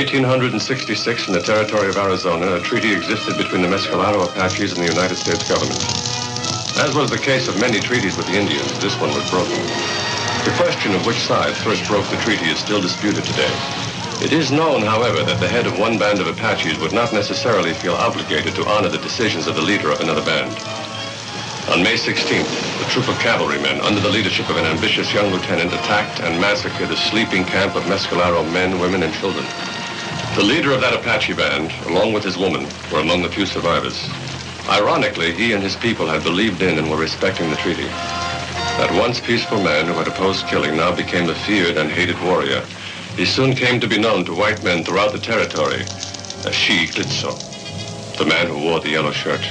1866, in the territory of Arizona, a treaty existed between the Mescalero Apaches and the United States government. As was the case of many treaties with the Indians, this one was broken. The question of which side first broke the treaty is still disputed today. It is known, however, that the head of one band of Apaches would not necessarily feel obligated to honor the decisions of the leader of another band. On May 16th, a troop of cavalrymen, under the leadership of an ambitious young lieutenant, attacked and massacred a sleeping camp of Mescalero men, women, and children. The leader of that Apache band, along with his woman, were among the few survivors. Ironically, he and his people had believed in and were respecting the treaty. That once peaceful man who had opposed killing now became the feared and hated warrior. He soon came to be known to white men throughout the territory as Shi Glitzo, the man who wore the yellow shirt.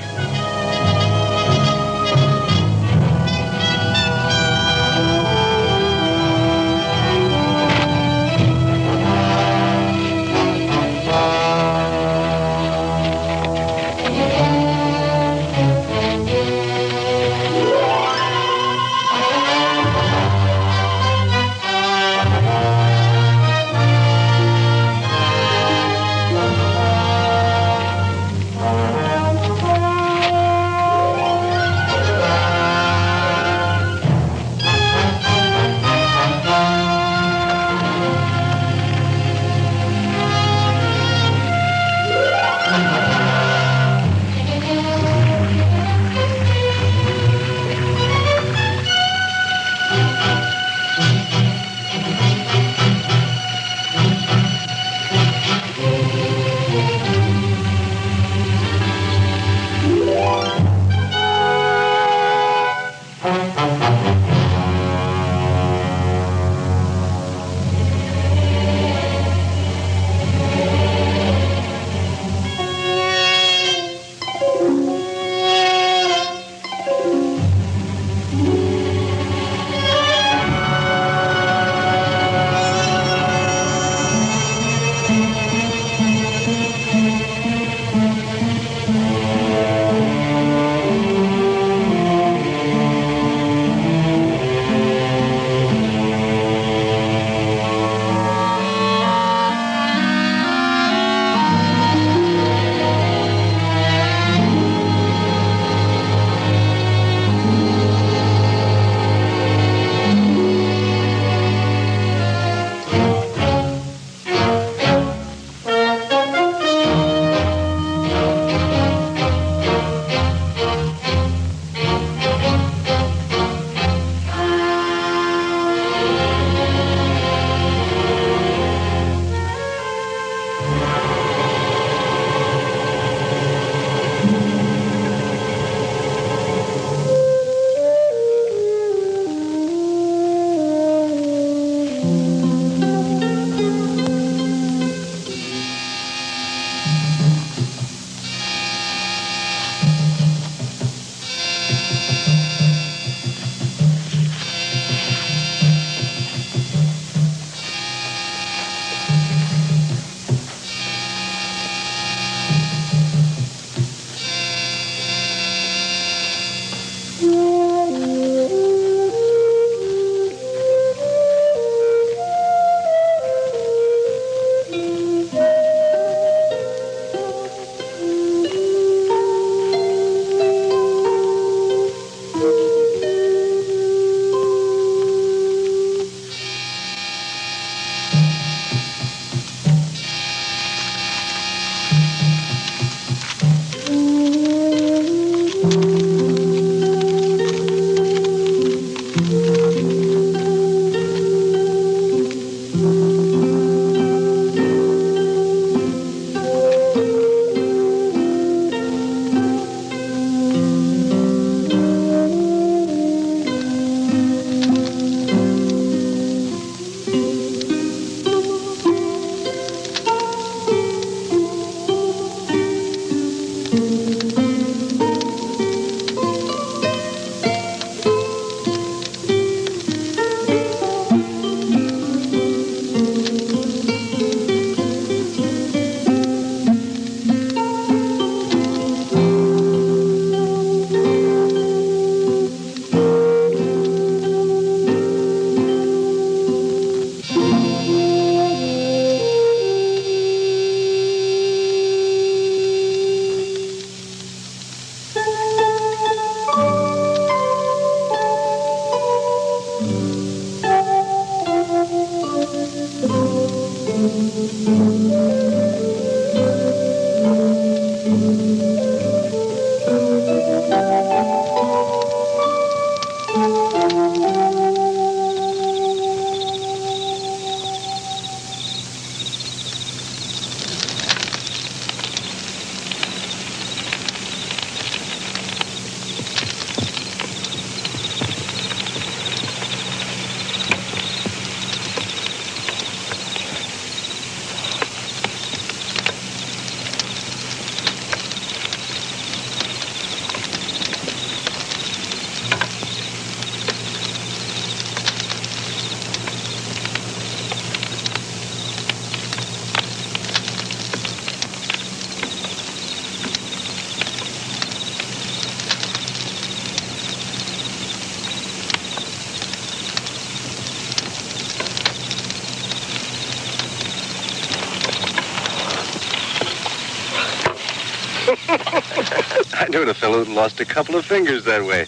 You're a fellow who lost a couple of fingers that way.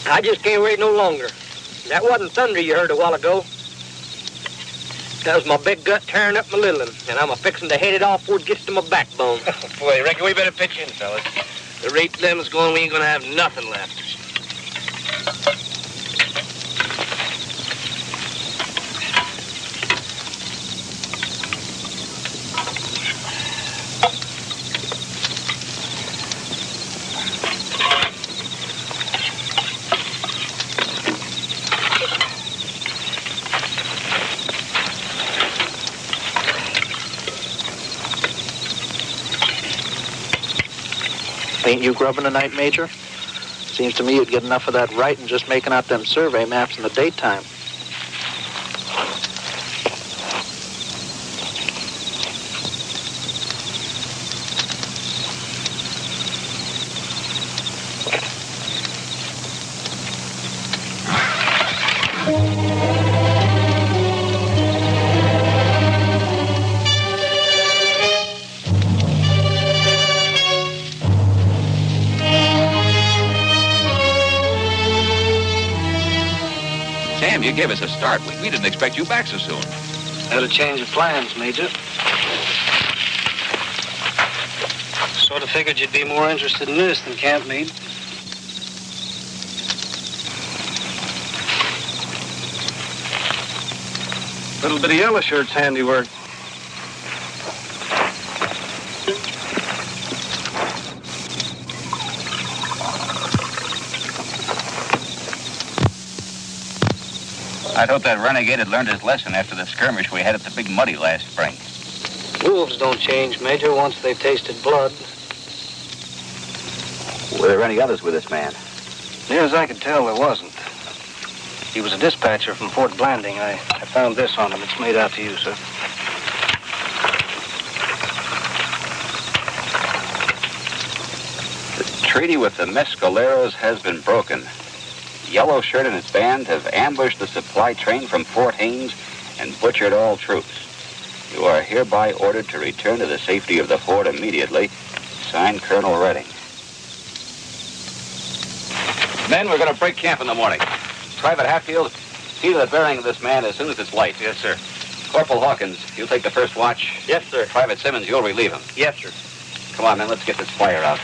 I just can't wait no longer. That wasn't thunder you heard a while ago. That was my big gut tearing up my little one, and I'm a-fixing to head it off before it gets to my backbone. Boy, reckon we better pitch in, fellas. The rate them's going, we ain't gonna have nothing left. Ain't you grubbing tonight, Major? Seems to me you'd get enough of that right in just making out them survey maps in the daytime. You gave us a start. We didn't expect you back so soon. Had a change of plans, Major. Sort of figured you'd be more interested in this than camp meat. Little bit of yellow shirt's handiwork. I'd hope that renegade had learned his lesson after the skirmish we had at the Big Muddy last spring. Wolves don't change, Major, once they've tasted blood. Were there any others with this man? Near as I could tell, there wasn't. He was a dispatcher from Fort Blanding. I found this on him. It's made out to you, sir. The treaty with the Mescaleros has been broken. Yellow Shirt and his band have ambushed the supply train from Fort Haines and butchered all troops. You are hereby ordered to return to the safety of the fort immediately. Signed, Colonel Redding. Men, we're going to break camp in the morning. Private Hatfield, see to the bearing of this man as soon as it's light. Yes, sir. Corporal Hawkins, you'll take the first watch. Yes, sir. Private Simmons, you'll relieve him. Yes, sir. Come on, men, let's get this fire out.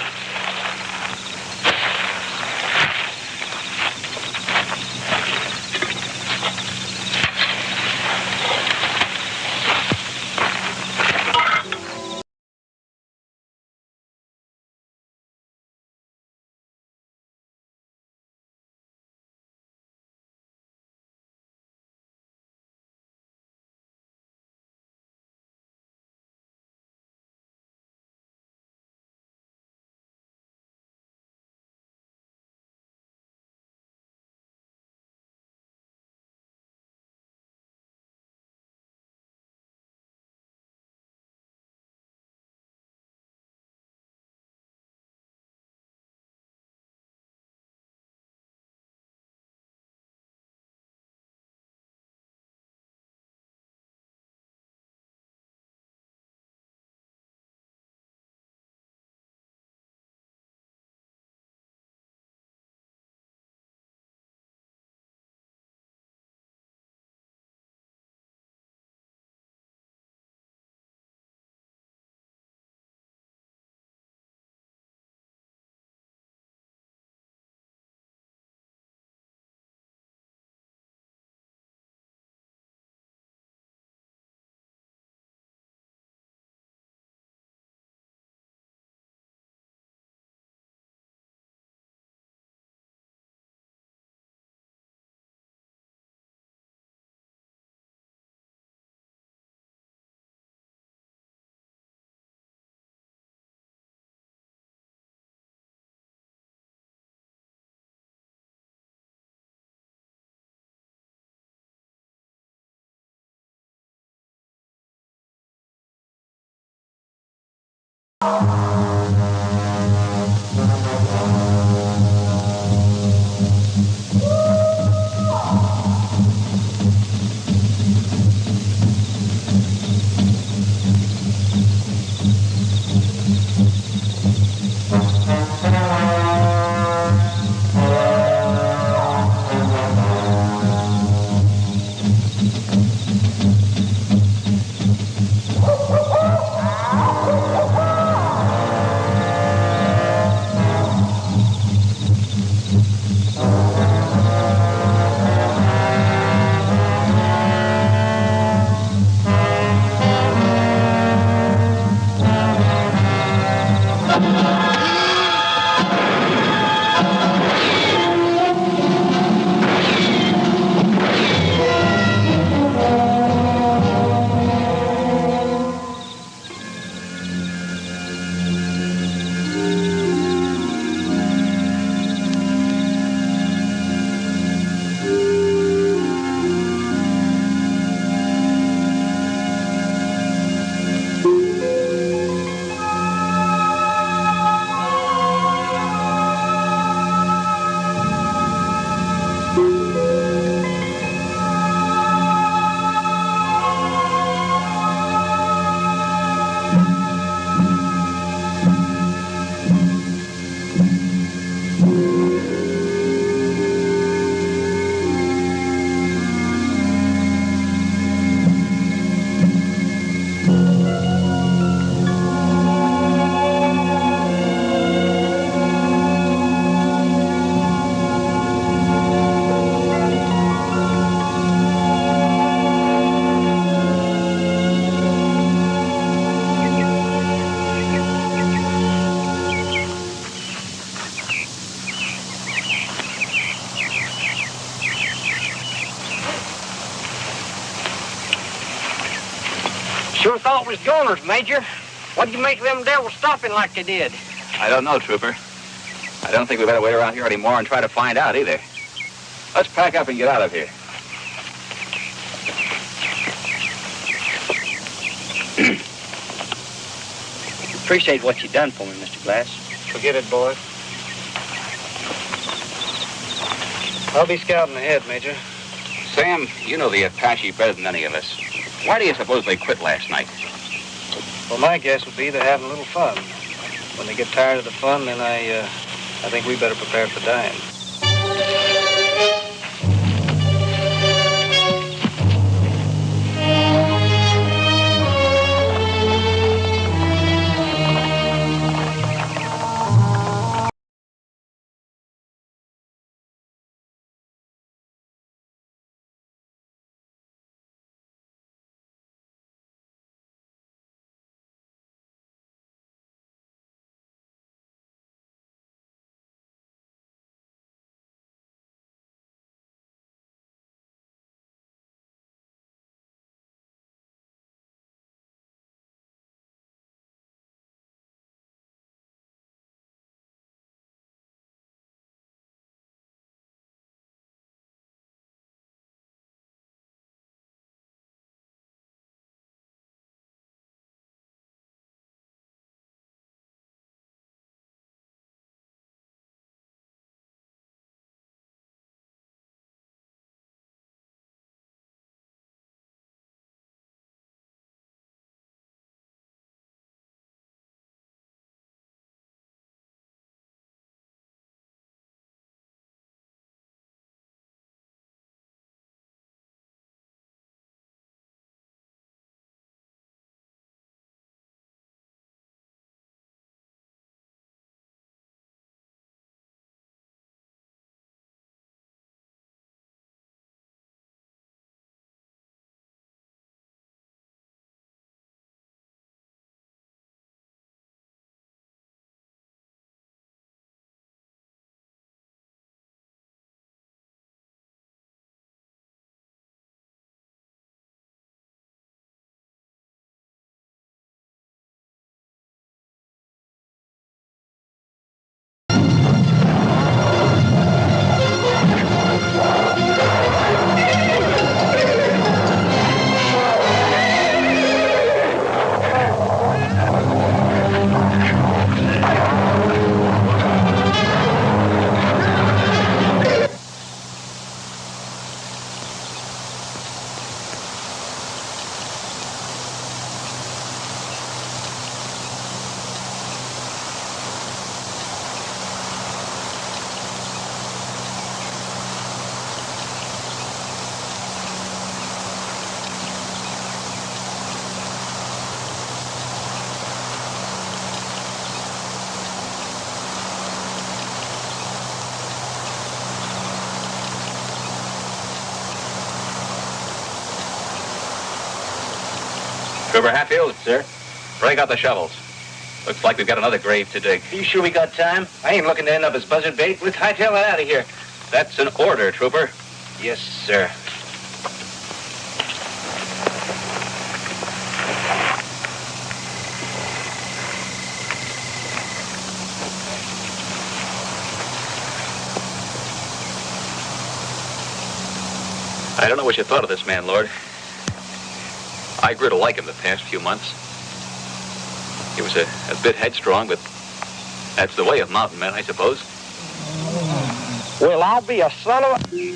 Sure thought it was goners, Major. What do you make them devils stopping like they did? I don't know, Trooper. I don't think we better wait around here anymore and try to find out either. Let's pack up and get out of here. Appreciate what you done for me, Mr. Glass. Forget it, boy. I'll be scouting ahead, Major. Sam, you know the Apache better than any of us. Why do you suppose they quit last night? Well, my guess would be they're having a little fun. When they get tired of the fun, then I think we better prepare for dying. Trooper Hatfield? Sir? Break out the shovels. Looks like we've got another grave to dig. You sure we got time? I ain't looking to end up as buzzard bait. Let's hightail it out of here. That's an order, Trooper. Yes, sir. I don't know what you thought of this man, Lord. I grew to like him the past few months. He was a bit headstrong, but that's the way of mountain men, I suppose. Well, I'll be a son of a... He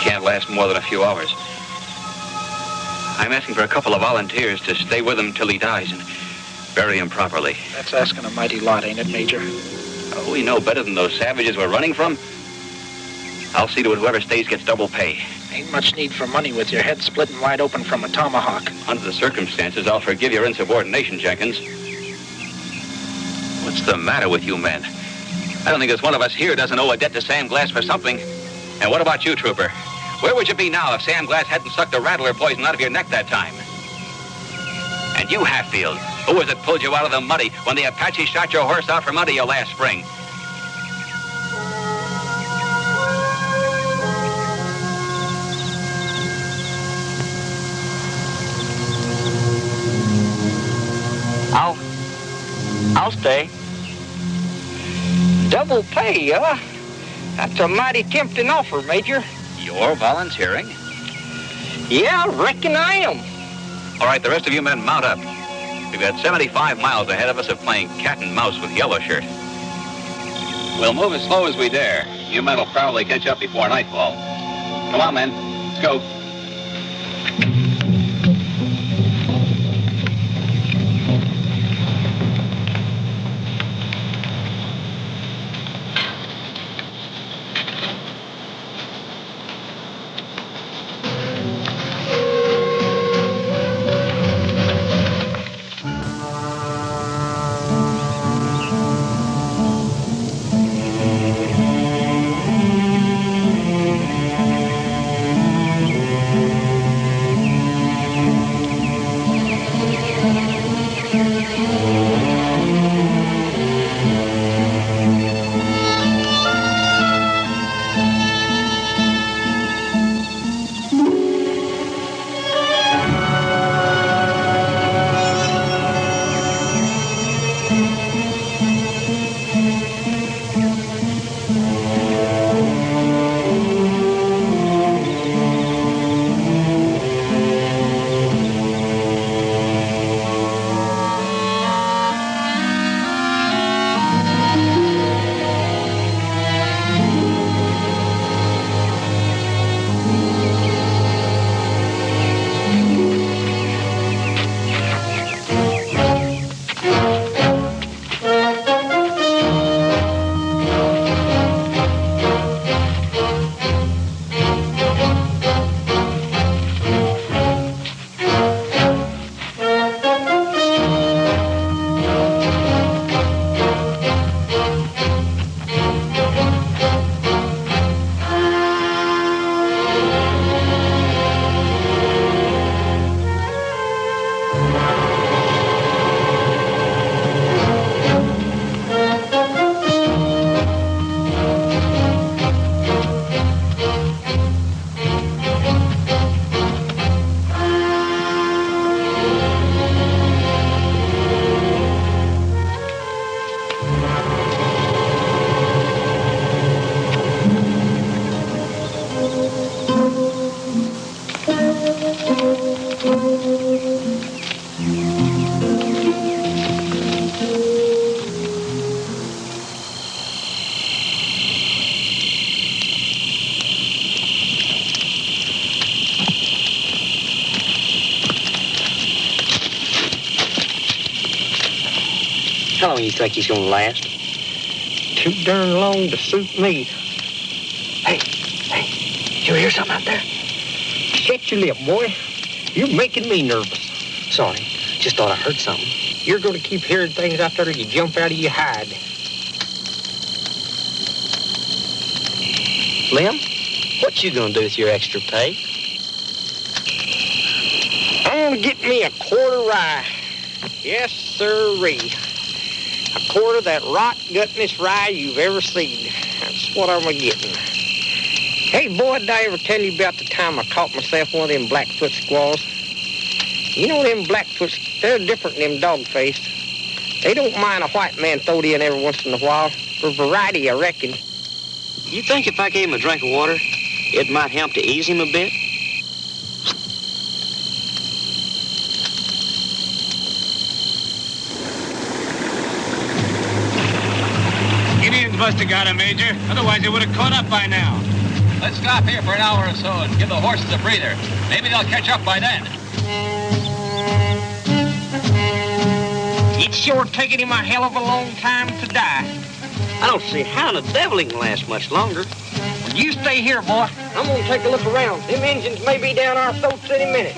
can't last more than a few hours. I'm asking for a couple of volunteers to stay with him till he dies and bury him properly. That's asking a mighty lot, ain't it, Major? Oh, we know better than those savages we're running from. I'll see to it whoever stays gets double pay. Ain't much need for money with your head splitting wide open from a tomahawk. Under the circumstances, I'll forgive your insubordination, Jenkins. What's the matter with you men? I don't think there's one of us here doesn't owe a debt to Sam Glass for something. And what about you, Trooper? Where would you be now if Sam Glass hadn't sucked the rattler poison out of your neck that time? And you, Hatfield, Who was it pulled you out of the muddy when the Apache shot your horse out from under you last spring? I'll stay. Double pay, huh? That's a mighty tempting offer, Major. You're volunteering? Yeah, I reckon I am. All right, the rest of you men mount up. We've got 75 miles ahead of us of playing cat and mouse with Yellow Shirt. We'll move as slow as we dare. You men will probably catch up before nightfall. Come on, men. Let's go. How long you think he's gonna last? Too darn long to suit me. Hey, you hear something out there? Shut your lip, boy. You're making me nervous. Sorry, just thought I heard something. You're gonna keep hearing things out there till you jump out of your hide. Lem, what you gonna do with your extra pay? I'm gonna get me a quarter rye. Yes, sirree. A quarter of that rot-gutness rye you've ever seen. That's what I'm a-getting. Hey, boy, did I ever tell you about the time I caught myself one of them Blackfoot squaws? You know them Blackfoots, they're different than them dog-faced. They don't mind a white man throwed in every once in a while. For variety, I reckon. You think if I gave him a drink of water, it might help to ease him a bit? Indians must have got him, Major. Otherwise, they would have caught up by now. Let's stop here for an hour or so and give the horses a breather. Maybe they'll catch up by then. It's sure taking him a hell of a long time to die. I don't see how the devil he can last much longer. Well, you stay here, boy. I'm gonna take a look around. Them engines may be down our throats any minute.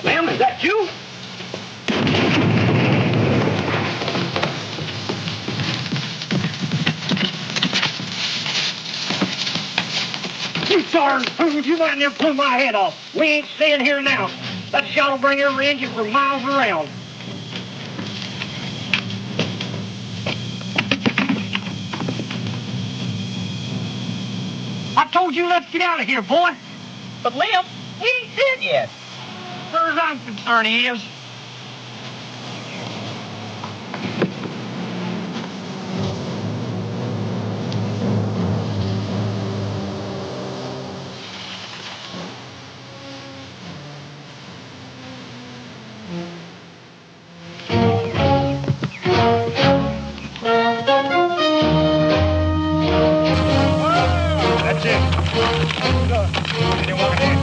Ma'am, is that you? You darn fool, you might never pull my head off. We ain't staying here now. That shot will bring every engine for miles around. I told you let's get out of here, boy. But, Liam, he ain't dead yet. As far as I'm concerned, he is. That's it. Good. Anyone walking in?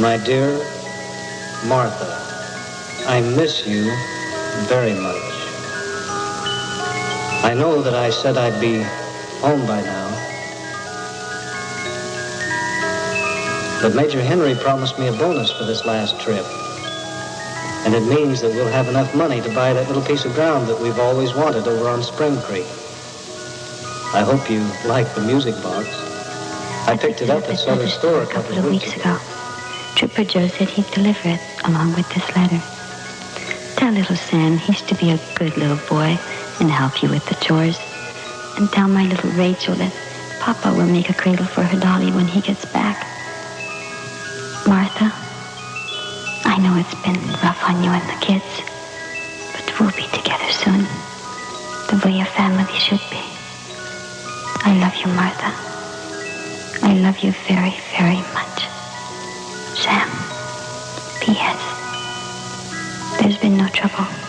My dear Martha, I miss you very much. I know that I said I'd be home by now. But Major Henry promised me a bonus for this last trip. And it means that we'll have enough money to buy that little piece of ground that we've always wanted over on Spring Creek. I hope you like the music box. I picked it up at Sutter's store a couple of weeks ago. Trooper Joe said he'd deliver it along with this letter. Tell little Sam he's to be a good little boy and help you with the chores. And tell my little Rachel that Papa will make a cradle for her dolly when he gets back. Martha, I know it's been rough on you and the kids, but we'll be together soon, the way a family should be. I love you, Martha. I love you very, very much. Sam, P.S. There's been no trouble.